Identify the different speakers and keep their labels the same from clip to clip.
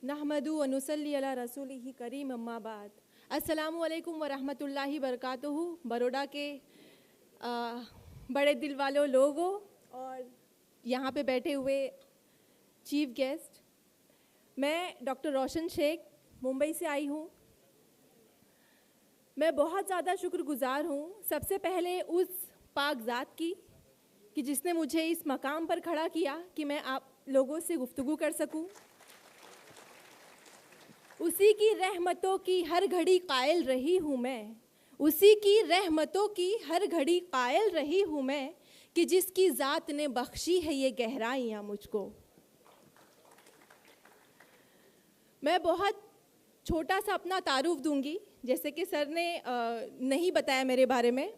Speaker 1: नहमदु व नुसल्ली अला रसूलिही करीम अम्मा बाद। अस्सलामु अलैकुम व रहमतुल्लाहि बरकातुहू। बड़ौदा के बड़े दिल वालों लोगों और यहाँ पे बैठे हुए चीफ गेस्ट, मैं डॉक्टर रोशन शेख मुंबई से आई हूँ। मैं बहुत ज़्यादा शुक्रगुज़ार हूँ सबसे पहले उस पाक ज़ात की कि जिसने मुझे इस मकाम पर खड़ा किया कि मैं आप लोगों से गुफ्तगू कर सकूँ। उसी की रहमतों की हर घड़ी कायल रही हूँ मैं, उसी की रहमतों की हर घड़ी कायल रही हूँ मैं कि जिसकी ज़ात ने बख्शी है ये गहराइयाँ मुझको। मैं बहुत छोटा सा अपना तारुफ दूंगी, जैसे कि सर ने नहीं बताया मेरे बारे में।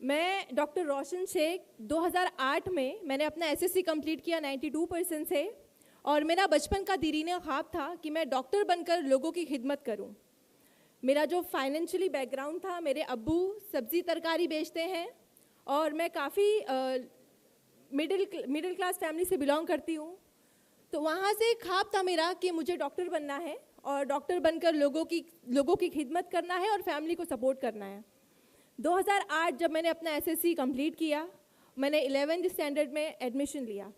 Speaker 1: मैं डॉक्टर रोशन शेख 2008 में मैंने अपना एसएससी कंप्लीट किया 92% से, और मेरा बचपन का दीरीने ख्वाब था कि मैं डॉक्टर बनकर लोगों की खिदमत करूं। मेरा जो फाइनेंशियली बैकग्राउंड था, मेरे अब्बू सब्ज़ी तरकारी बेचते हैं और मैं काफ़ी मिडिल क्लास फैमिली से बिलोंग करती हूं। तो वहाँ से एक ख्वाब था मेरा कि मुझे डॉक्टर बनना है और डॉक्टर बनकर लोगों की खिदमत करना है और फैमिली को सपोर्ट करना है। 2008 जब मैंने अपना एसएससी कंप्लीट किया, मैंने 11th स्टैंडर्ड में एडमिशन लिया।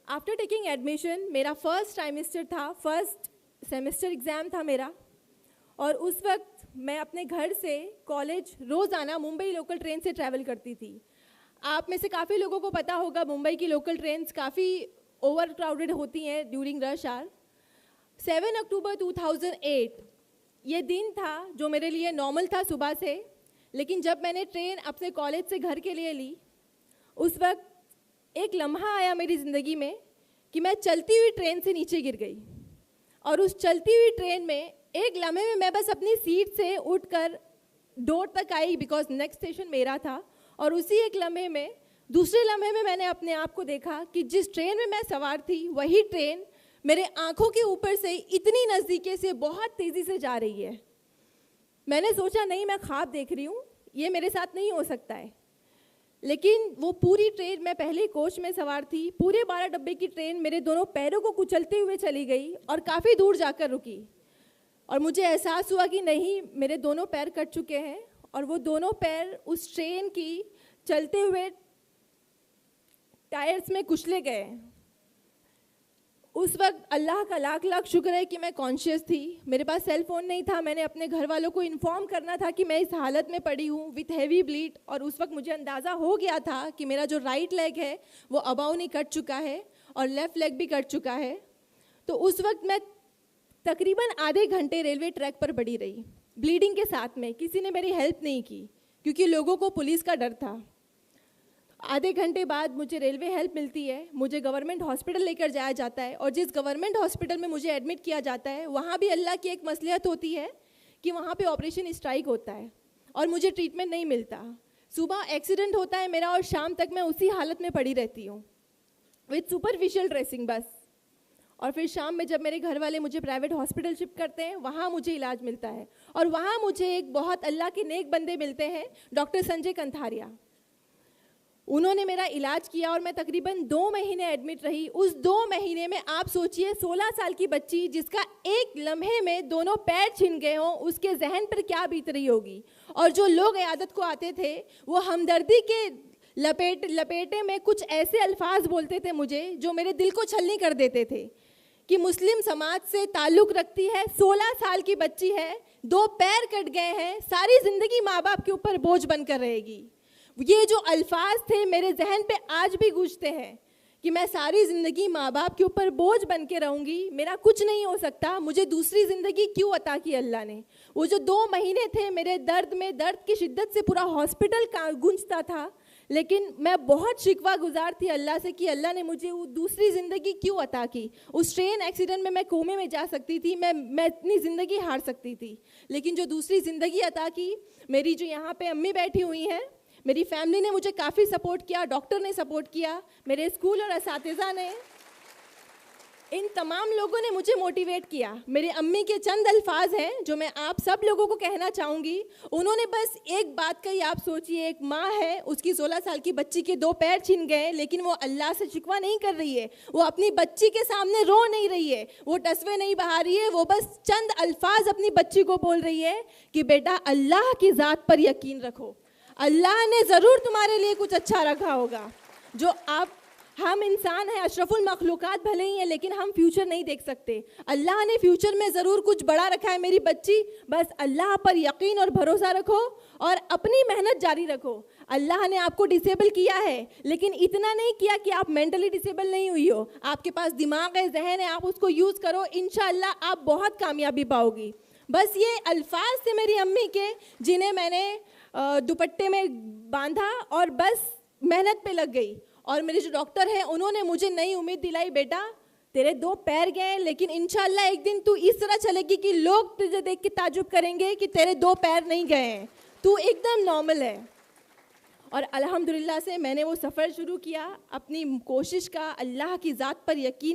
Speaker 1: आफ्टर टेकिंग एडमिशन मेरा फर्स्ट ट्राइमेस्टर था, फर्स्ट सेमेस्टर एग्ज़ाम था मेरा, और उस वक्त मैं अपने घर से कॉलेज रोज़ाना मुंबई लोकल ट्रेन से ट्रैवल करती थी। आप में से काफ़ी लोगों को पता होगा मुंबई की लोकल ट्रेन्स काफ़ी ओवर क्राउडेड होती हैं ड्यूरिंग रश आवर। 7 अक्टूबर 2008 ये दिन था जो मेरे लिए नॉर्मल था सुबह से, लेकिन जब मैंने ट्रेन अपने कॉलेज से घर के लिए ली, उस वक्त एक लम्हा आया मेरी ज़िंदगी में कि मैं चलती हुई ट्रेन से नीचे गिर गई। और उस चलती हुई ट्रेन में एक लम्हे में मैं बस अपनी सीट से उठकर डोर तक आई, बिकॉज नेक्स्ट स्टेशन मेरा था। और उसी एक लम्हे में, दूसरे लम्हे में मैंने अपने आप को देखा कि जिस ट्रेन में मैं सवार थी वही ट्रेन मेरे आँखों के ऊपर से इतनी नज़दीके से बहुत तेज़ी से जा रही है। मैंने सोचा नहीं, मैं ख्वाब देख रही हूँ, ये मेरे साथ नहीं हो सकता है। लेकिन वो पूरी ट्रेन, मैं पहले कोच में सवार थी, पूरे 12 डब्बे की ट्रेन मेरे दोनों पैरों को कुचलते हुए चली गई और काफ़ी दूर जाकर रुकी। और मुझे एहसास हुआ कि नहीं, मेरे दोनों पैर कट चुके हैं और वो दोनों पैर उस ट्रेन की चलते हुए टायर्स में कुचले गए। उस वक्त अल्लाह का लाख लाख शुक्र है कि मैं कॉन्शियस थी। मेरे पास सेल फ़ोन नहीं था, मैंने अपने घर वालों को इन्फॉर्म करना था कि मैं इस हालत में पड़ी हूँ विथ हैवी ब्लीड। और उस वक्त मुझे अंदाज़ा हो गया था कि मेरा जो राइट लेग है वो अबाउन ही कट चुका है और लेफ़्ट लेग भी कट चुका है। तो उस वक्त मैं तकरीबन आधे घंटे रेलवे ट्रैक पर पड़ी रही ब्लीडिंग के साथ में। किसी ने मेरी हेल्प नहीं की क्योंकि लोगों को पुलिस का डर था। आधे घंटे बाद मुझे रेलवे हेल्प मिलती है, मुझे गवर्नमेंट हॉस्पिटल लेकर जाया जाता है। और जिस गवर्नमेंट हॉस्पिटल में मुझे एडमिट किया जाता है वहाँ भी अल्लाह की एक मसलियत होती है कि वहाँ पे ऑपरेशन स्ट्राइक होता है और मुझे ट्रीटमेंट नहीं मिलता। सुबह एक्सीडेंट होता है मेरा और शाम तक मैं उसी हालत में पड़ी रहती हूँ विथ सुपरफिशियल ड्रेसिंग बस। और फिर शाम में जब मेरे घर वाले मुझे प्राइवेट हॉस्पिटल शिफ्ट करते हैं, वहाँ मुझे इलाज मिलता है। और वहाँ मुझे एक बहुत अल्लाह के नेक बंदे मिलते हैं, डॉक्टर संजय कंथारिया। उन्होंने मेरा इलाज किया और मैं तकरीबन 2 महीने एडमिट रही। उस 2 महीने में आप सोचिए 16 साल की बच्ची जिसका एक लम्हे में दोनों पैर छिन गए हों, उसके जहन पर क्या बीत रही होगी। और जो लोग इयादत को आते थे वो हमदर्दी के लपेटे में कुछ ऐसे अल्फाज बोलते थे मुझे जो मेरे दिल को छलनी कर देते थे कि मुस्लिम समाज से ताल्लुक़ रखती है, 16 साल की बच्ची है, 2 पैर कट गए हैं, सारी ज़िंदगी माँ बाप के ऊपर बोझ बनकर रहेगी। ये जो अल्फाज थे मेरे जहन पे आज भी गूंजते हैं कि मैं सारी ज़िंदगी माँ बाप के ऊपर बोझ बन के रहूँगी, मेरा कुछ नहीं हो सकता, मुझे दूसरी ज़िंदगी क्यों अता की अल्लाह ने। वो जो 2 महीने थे मेरे दर्द की शिद्दत से पूरा हॉस्पिटल का गूंजता था, लेकिन मैं बहुत शिकवा गुजार थी अल्लाह से कि अल्लाह ने मुझे वो दूसरी ज़िंदगी क्यों अता की। उस ट्रेन एक्सीडेंट में मैं कोमे में जा सकती थी, मैं इतनी ज़िंदगी हार सकती थी, लेकिन जो दूसरी ज़िंदगी अता की, मेरी जो यहाँ पे अम्मी बैठी हुई हैं, मेरी फैमिली ने मुझे काफ़ी सपोर्ट किया, डॉक्टर ने सपोर्ट किया, मेरे स्कूल और असातिज़ा ने इन तमाम लोगों ने मुझे मोटिवेट किया। मेरी अम्मी के चंद अल्फाज हैं जो मैं आप सब लोगों को कहना चाहूँगी। उन्होंने बस एक बात कही, आप सोचिए, एक माँ है, उसकी 16 साल की बच्ची के 2 पैर छिन गए, लेकिन वो अल्लाह से शिकवा नहीं कर रही है, वो अपनी बच्ची के सामने रो नहीं रही है, वो टसवे नहीं बहा रही है, वो बस चंद अल्फाज अपनी बच्ची को बोल रही है कि बेटा अल्लाह की ज़ात पर यकीन रखो, अल्लाह ने ज़रूर तुम्हारे लिए कुछ अच्छा रखा होगा। जो आप हम इंसान हैं, अशरफुल मखलूक़ात भले ही हैं, लेकिन हम फ्यूचर नहीं देख सकते। अल्लाह ने फ्यूचर में ज़रूर कुछ बड़ा रखा है मेरी बच्ची, बस अल्लाह पर यकीन और भरोसा रखो और अपनी मेहनत जारी रखो। अल्लाह ने आपको डिसेबल किया है, लेकिन इतना नहीं किया कि आप मेंटली डिसेबल नहीं हुई हो। आपके पास दिमाग है, जहन है, आप उसको यूज़ करो, इंशाअल्लाह आप बहुत कामयाबी पाओगी। बस ये अल्फाज थे मेरी अम्मी के, जिन्हें मैंने दुपट्टे में बांधा और बस मेहनत पे लग गई। और मेरे जो डॉक्टर हैं उन्होंने मुझे नई उम्मीद दिलाई, बेटा तेरे 2 पैर गए, लेकिन इंशाल्लाह एक दिन तू इस तरह चलेगी कि लोग तुझे देख के ताजुब करेंगे कि तेरे 2 पैर नहीं गए हैं, तू एकदम नॉर्मल है। और अल्हम्दुलिल्लाह से मैंने वो सफ़र शुरू किया अपनी कोशिश का, अल्लाह की ज़ात पर यकीन